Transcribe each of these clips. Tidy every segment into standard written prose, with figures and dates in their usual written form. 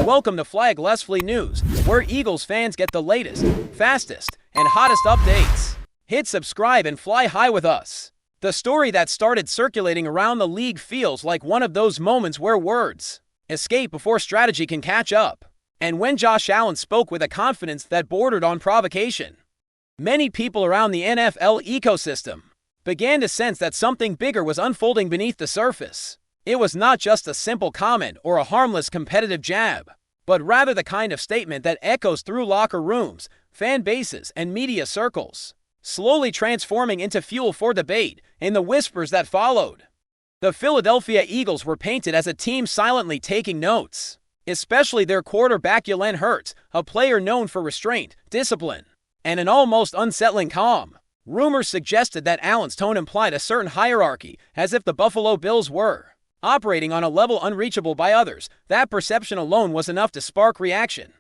Welcome to FlyEaglesFly News, where Eagles fans get the latest, fastest, and hottest updates. Hit subscribe and fly high with us. The story that started circulating around the league feels like one of those moments where words escape before strategy can catch up. And when Josh Allen spoke with a confidence that bordered on provocation, many people around the NFL ecosystem began to sense that something bigger was unfolding beneath the surface. It was not just a simple comment or a harmless competitive jab, but rather the kind of statement that echoes through locker rooms, fan bases, and media circles, slowly transforming into fuel for debate in the whispers that followed. The Philadelphia Eagles were painted as a team silently taking notes, especially their quarterback Jalen Hurts, a player known for restraint, discipline, and an almost unsettling calm. Rumors suggested that Allen's tone implied a certain hierarchy, as if the Buffalo Bills were operating on a level unreachable by others. That perception alone was enough to spark reaction.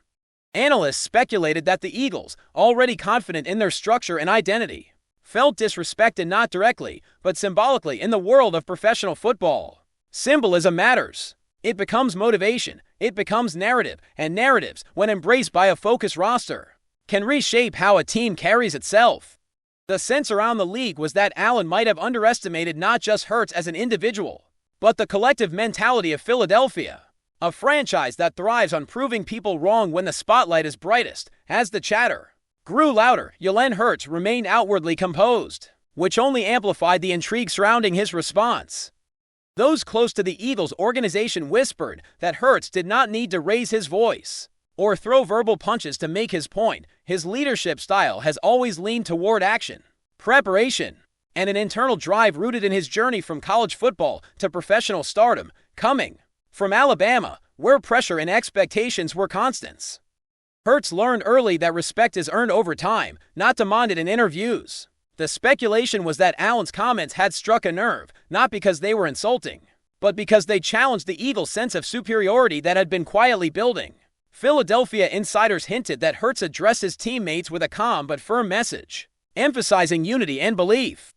Analysts speculated that the Eagles, already confident in their structure and identity, felt disrespected not directly, but symbolically in the world of professional football. Symbolism matters. It becomes motivation, it becomes narrative, and narratives, when embraced by a focused roster, can reshape how a team carries itself. The sense around the league was that Allen might have underestimated not just Hurts as an individual, but the collective mentality of Philadelphia, a franchise that thrives on proving people wrong when the spotlight is brightest. As the chatter grew louder, Jalen Hurts remained outwardly composed, which only amplified the intrigue surrounding his response. Those close to the Eagles organization whispered that Hurts did not need to raise his voice or throw verbal punches to make his point. His leadership style has always leaned toward action, preparation, and an internal drive rooted in his journey from college football to professional stardom, coming from Alabama, where pressure and expectations were constants. Hurts learned early that respect is earned over time, not demanded in interviews. The speculation was that Allen's comments had struck a nerve, not because they were insulting, but because they challenged the Eagles' sense of superiority that had been quietly building. Philadelphia insiders hinted that Hurts addressed his teammates with a calm but firm message, emphasizing unity and belief.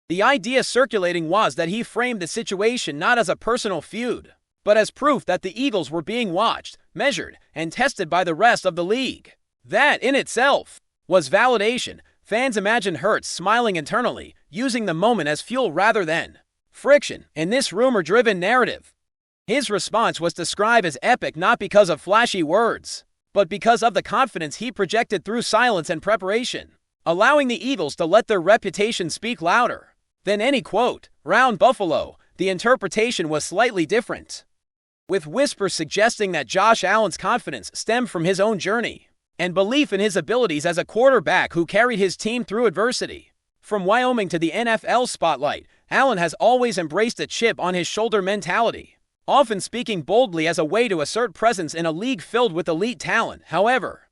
The idea circulating was that he framed the situation not as a personal feud, but as proof that the Eagles were being watched, measured, and tested by the rest of the league. That, in itself, was validation. Fans imagined Hurts smiling internally, using the moment as fuel rather than friction in this rumor-driven narrative. His response was described as epic not because of flashy words, but because of the confidence he projected through silence and preparation, allowing the Eagles to let their reputation speak louder than any quote. Round Buffalo, the interpretation was slightly different, with whispers suggesting that Josh Allen's confidence stemmed from his own journey and belief in his abilities as a quarterback who carried his team through adversity. From Wyoming to the NFL spotlight, Allen has always embraced a chip on his shoulder mentality, often speaking boldly as a way to assert presence in a league filled with elite talent. However,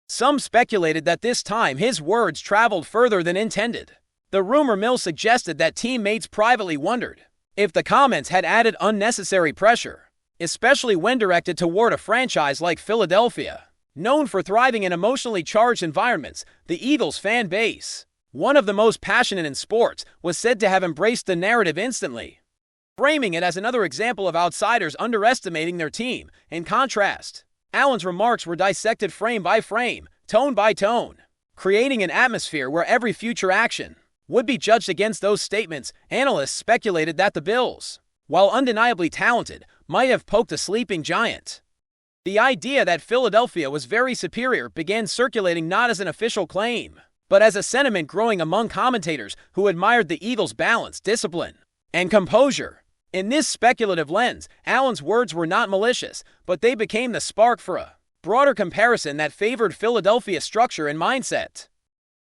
some speculated that this time his words traveled further than intended. The rumor mill suggested that teammates privately wondered if the comments had added unnecessary pressure, especially when directed toward a franchise like Philadelphia, known for thriving in emotionally charged environments. The Eagles fan base, one of the most passionate in sports, was said to have embraced the narrative instantly, framing it as another example of outsiders underestimating their team. In contrast, Allen's remarks were dissected frame by frame, tone by tone, creating an atmosphere where every future action would be judged against those statements. Analysts speculated that the Bills, while undeniably talented, might have poked a sleeping giant. The idea that Philadelphia was very superior began circulating not as an official claim, but as a sentiment growing among commentators who admired the Eagles' balance, discipline, and composure. In this speculative lens, Allen's words were not malicious, but they became the spark for a broader comparison that favored Philadelphia's structure and mindset.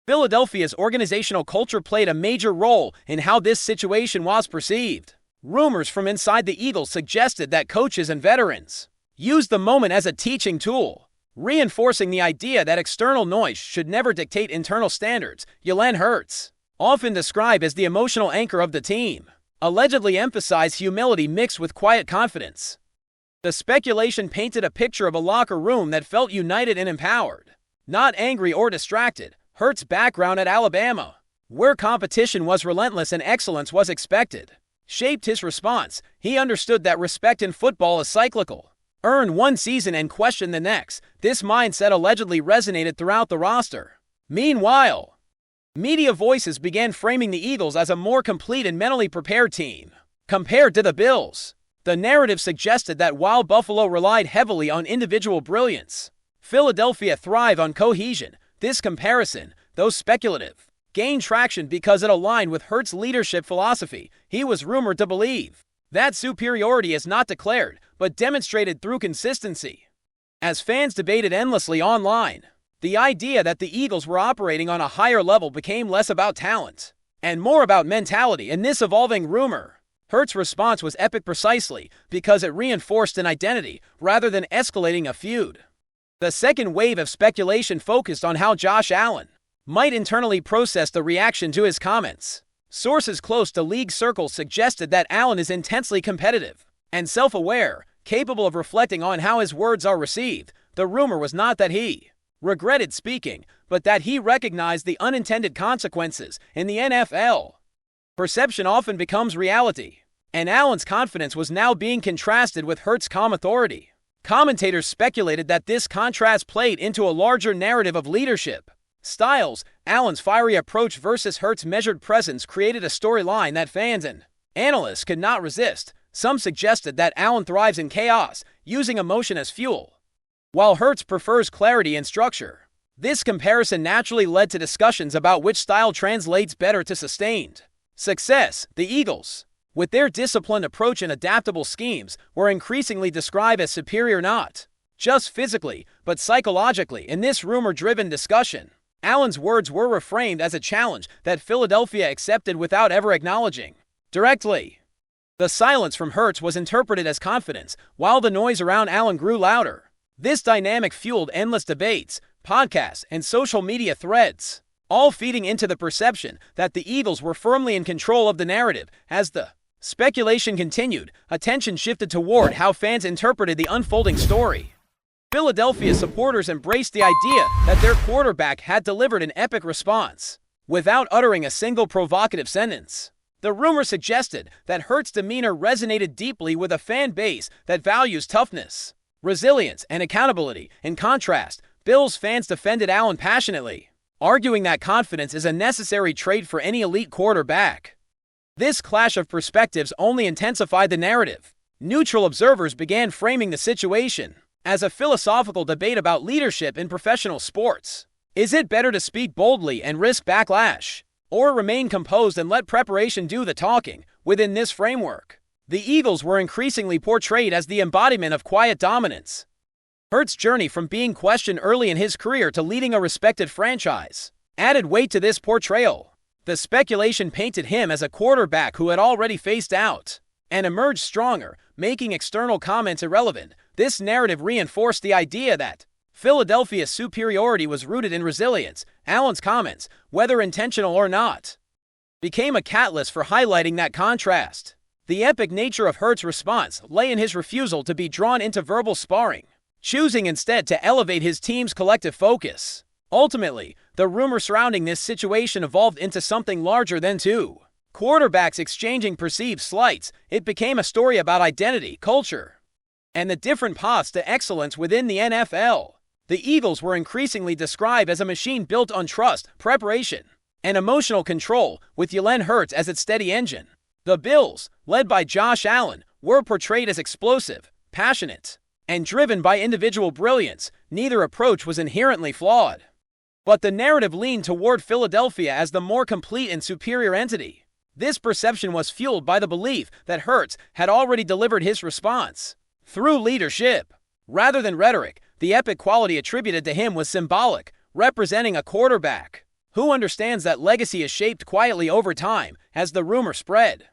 Philadelphia's organizational culture played a major role in how this situation was perceived. Rumors from inside the Eagles suggested that coaches and veterans used the moment as a teaching tool, reinforcing the idea that external noise should never dictate internal standards. Jalen Hurts, often described as the emotional anchor of the team, allegedly emphasized humility mixed with quiet confidence. The speculation painted a picture of a locker room that felt united and empowered, not angry or distracted. Hurts' background at Alabama, where competition was relentless and excellence was expected, shaped his response. He understood that respect in football is cyclical, earn one season and question the next. This mindset allegedly resonated throughout the roster. Meanwhile, media voices began framing the Eagles as a more complete and mentally prepared team compared to the Bills. The narrative suggested that while Buffalo relied heavily on individual brilliance, Philadelphia thrived on cohesion. This comparison, though speculative, gained traction because it aligned with Hurts' leadership philosophy. He was rumored to believe that superiority is not declared, but demonstrated through consistency. As fans debated endlessly online, the idea that the Eagles were operating on a higher level became less about talent and more about mentality. In this evolving rumor, Hurts' response was epic precisely because it reinforced an identity rather than escalating a feud. The second wave of speculation focused on how Josh Allen might internally process the reaction to his comments. Sources close to league circles suggested that Allen is intensely competitive and self-aware, capable of reflecting on how his words are received. The rumor was not that he regretted speaking, but that he recognized the unintended consequences. In the NFL, perception often becomes reality, and Allen's confidence was now being contrasted with Hurts' calm authority. Commentators speculated that this contrast played into a larger narrative of leadership styles. Allen's fiery approach versus Hurts' measured presence created a storyline that fans and analysts could not resist. Some suggested that Allen thrives in chaos, using emotion as fuel, while Hurts prefers clarity and structure. This comparison naturally led to discussions about which style translates better to sustained success. The Eagles, with their disciplined approach and adaptable schemes, were increasingly described as superior not just physically, but psychologically. In this rumor-driven discussion, Allen's words were reframed as a challenge that Philadelphia accepted without ever acknowledging directly. The silence from Hurts was interpreted as confidence, while the noise around Allen grew louder. This dynamic fueled endless debates, podcasts, and social media threads, all feeding into the perception that the Eagles were firmly in control of the narrative. As the speculation continued, attention shifted toward how fans interpreted the unfolding story. Philadelphia supporters embraced the idea that their quarterback had delivered an epic response without uttering a single provocative sentence. The rumor suggested that Hurts' demeanor resonated deeply with a fan base that values toughness, resilience, and accountability. In contrast, Bills fans defended Allen passionately, arguing that confidence is a necessary trait for any elite quarterback. This clash of perspectives only intensified the narrative. Neutral observers began framing the situation as a philosophical debate about leadership in professional sports. Is it better to speak boldly and risk backlash, or remain composed and let preparation do the talking? Within this framework, the Eagles were increasingly portrayed as the embodiment of quiet dominance. Hurts' journey from being questioned early in his career to leading a respected franchise added weight to this portrayal. The speculation painted him as a quarterback who had already faced out and emerged stronger, making external comments irrelevant. This narrative reinforced the idea that Philadelphia's superiority was rooted in resilience. Allen's comments, whether intentional or not, became a catalyst for highlighting that contrast. The epic nature of Hurts' response lay in his refusal to be drawn into verbal sparring, choosing instead to elevate his team's collective focus. Ultimately, the rumor surrounding this situation evolved into something larger than two quarterbacks exchanging perceived slights. It became a story about identity, culture, and the different paths to excellence within the NFL. The Eagles were increasingly described as a machine built on trust, preparation, and emotional control, with Jalen Hurts as its steady engine. The Bills, led by Josh Allen, were portrayed as explosive, passionate, and driven by individual brilliance. Neither approach was inherently flawed, but the narrative leaned toward Philadelphia as the more complete and superior entity. This perception was fueled by the belief that Hurts had already delivered his response through leadership, rather than rhetoric. The epic quality attributed to him was symbolic, representing a quarterback who understands that legacy is shaped quietly over time. As the rumor spread,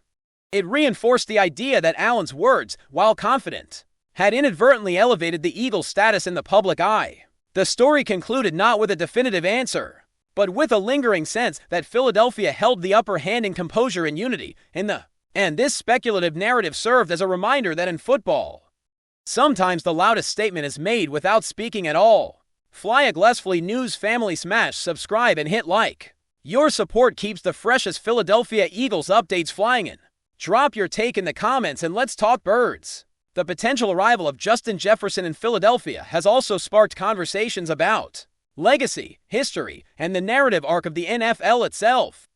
it reinforced the idea that Allen's words, while confident, had inadvertently elevated the Eagles' status in the public eye. The story concluded not with a definitive answer, but with a lingering sense that Philadelphia held the upper hand in composure and unity. And this speculative narrative served as a reminder that in football, sometimes the loudest statement is made without speaking at all. FlyEaglesFly News family, smash subscribe and hit like. Your support keeps the freshest Philadelphia Eagles updates flying in. Drop your take in the comments and let's talk birds. The potential arrival of Justin Jefferson in Philadelphia has also sparked conversations about legacy, history, and the narrative arc of the NFL itself.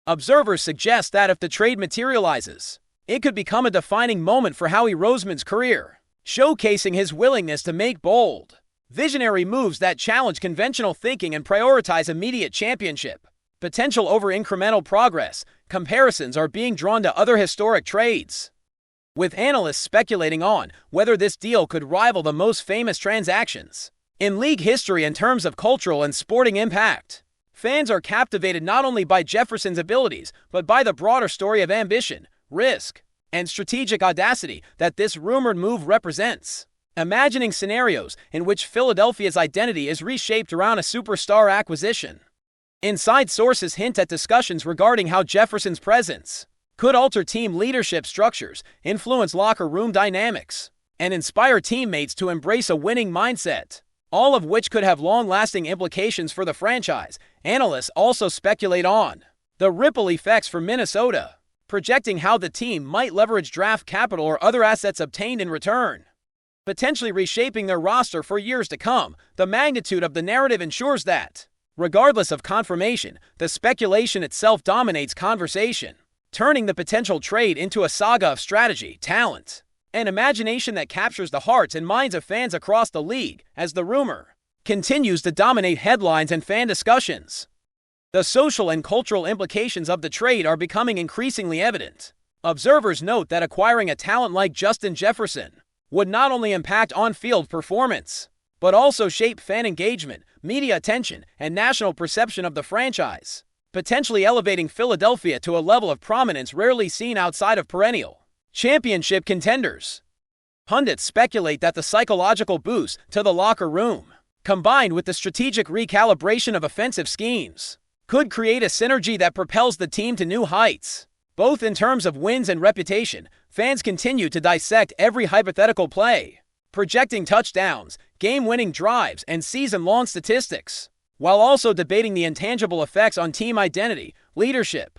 Observers suggest that if the trade materializes, it could become a defining moment for Howie Roseman's career, showcasing his willingness to make bold, visionary moves that challenge conventional thinking and prioritize immediate championship potential over incremental progress. Comparisons are being drawn to other historic trades, with analysts speculating on whether this deal could rival the most famous transactions in league history in terms of cultural and sporting impact. Fans are captivated not only by Jefferson's abilities, but by the broader story of ambition, risk, and strategic audacity that this rumored move represents. Imagining scenarios in which Philadelphia's identity is reshaped around a superstar acquisition. Inside sources hint at discussions regarding how Jefferson's presence could alter team leadership structures, influence locker room dynamics, and inspire teammates to embrace a winning mindset, all of which could have long-lasting implications for the franchise. Analysts also speculate on the ripple effects for Minnesota, projecting how the team might leverage draft capital or other assets obtained in return, potentially reshaping their roster for years to come. The magnitude of the narrative ensures that, regardless of confirmation, the speculation itself dominates conversation, turning the potential trade into a saga of strategy, talent, and imagination that captures the hearts and minds of fans across the league as the rumor continues to dominate headlines and fan discussions. The social and cultural implications of the trade are becoming increasingly evident. Observers note that acquiring a talent like Justin Jefferson would not only impact on-field performance, but also shape fan engagement, media attention, and national perception of the franchise, potentially elevating Philadelphia to a level of prominence rarely seen outside of perennial championship contenders. Pundits speculate that the psychological boost to the locker room, combined with the strategic recalibration of offensive schemes, could create a synergy that propels the team to new heights, both in terms of wins and reputation. Fans continue to dissect every hypothetical play, projecting touchdowns, game-winning drives, and season-long statistics, while also debating the intangible effects on team identity, leadership,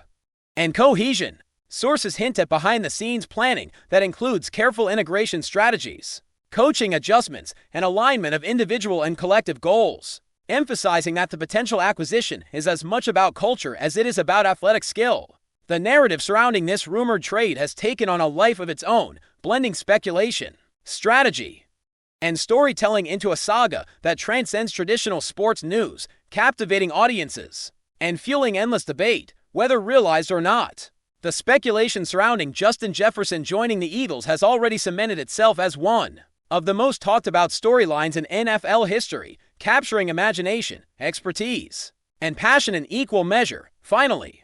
and cohesion. Sources hint at behind-the-scenes planning that includes careful integration strategies, coaching adjustments, and alignment of individual and collective goals, emphasizing that the potential acquisition is as much about culture as it is about athletic skill. The narrative surrounding this rumored trade has taken on a life of its own, blending speculation, strategy, and storytelling into a saga that transcends traditional sports news, captivating audiences and fueling endless debate, whether realized or not. The speculation surrounding Justin Jefferson joining the Eagles has already cemented itself as one of the most talked about storylines in NFL history, capturing imagination, expertise, and passion in equal measure. Finally,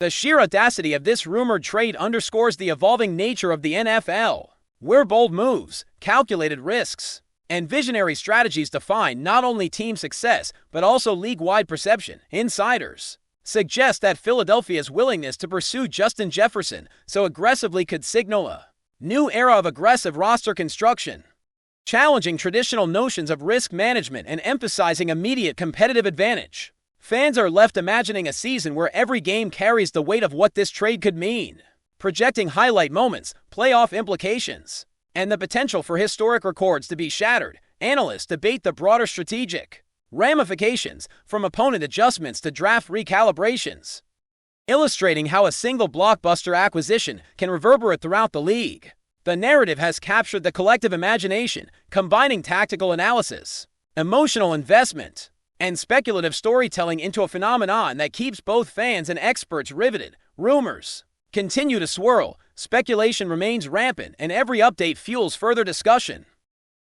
the sheer audacity of this rumored trade underscores the evolving nature of the NFL, where bold moves, calculated risks, and visionary strategies define not only team success but also league-wide perception. Insiders suggest that Philadelphia's willingness to pursue Justin Jefferson so aggressively could signal a new era of aggressive roster construction, challenging traditional notions of risk management and emphasizing immediate competitive advantage. Fans are left imagining a season where every game carries the weight of what this trade could mean, projecting highlight moments, playoff implications, and the potential for historic records to be shattered. Analysts debate the broader strategic ramifications, from opponent adjustments to draft recalibrations, illustrating how a single blockbuster acquisition can reverberate throughout the league. The narrative has captured the collective imagination, combining tactical analysis, emotional investment, and speculative storytelling into a phenomenon that keeps both fans and experts riveted. Rumors continue to swirl, speculation remains rampant, and every update fuels further discussion,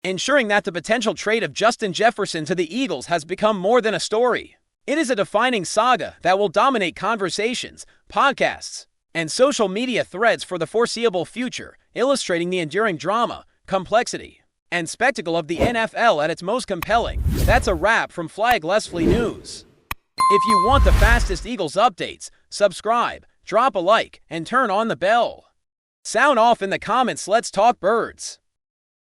ensuring that the potential trade of Justin Jefferson to the Eagles has become more than a story. It is a defining saga that will dominate conversations, podcasts, and social media threads for the foreseeable future, illustrating the enduring drama, complexity, and spectacle of the NFL at its most compelling. That's a wrap from FlyEaglesFly News. If you want the fastest Eagles updates, subscribe, drop a like, and turn on the bell. Sound off in the comments. Let's talk birds.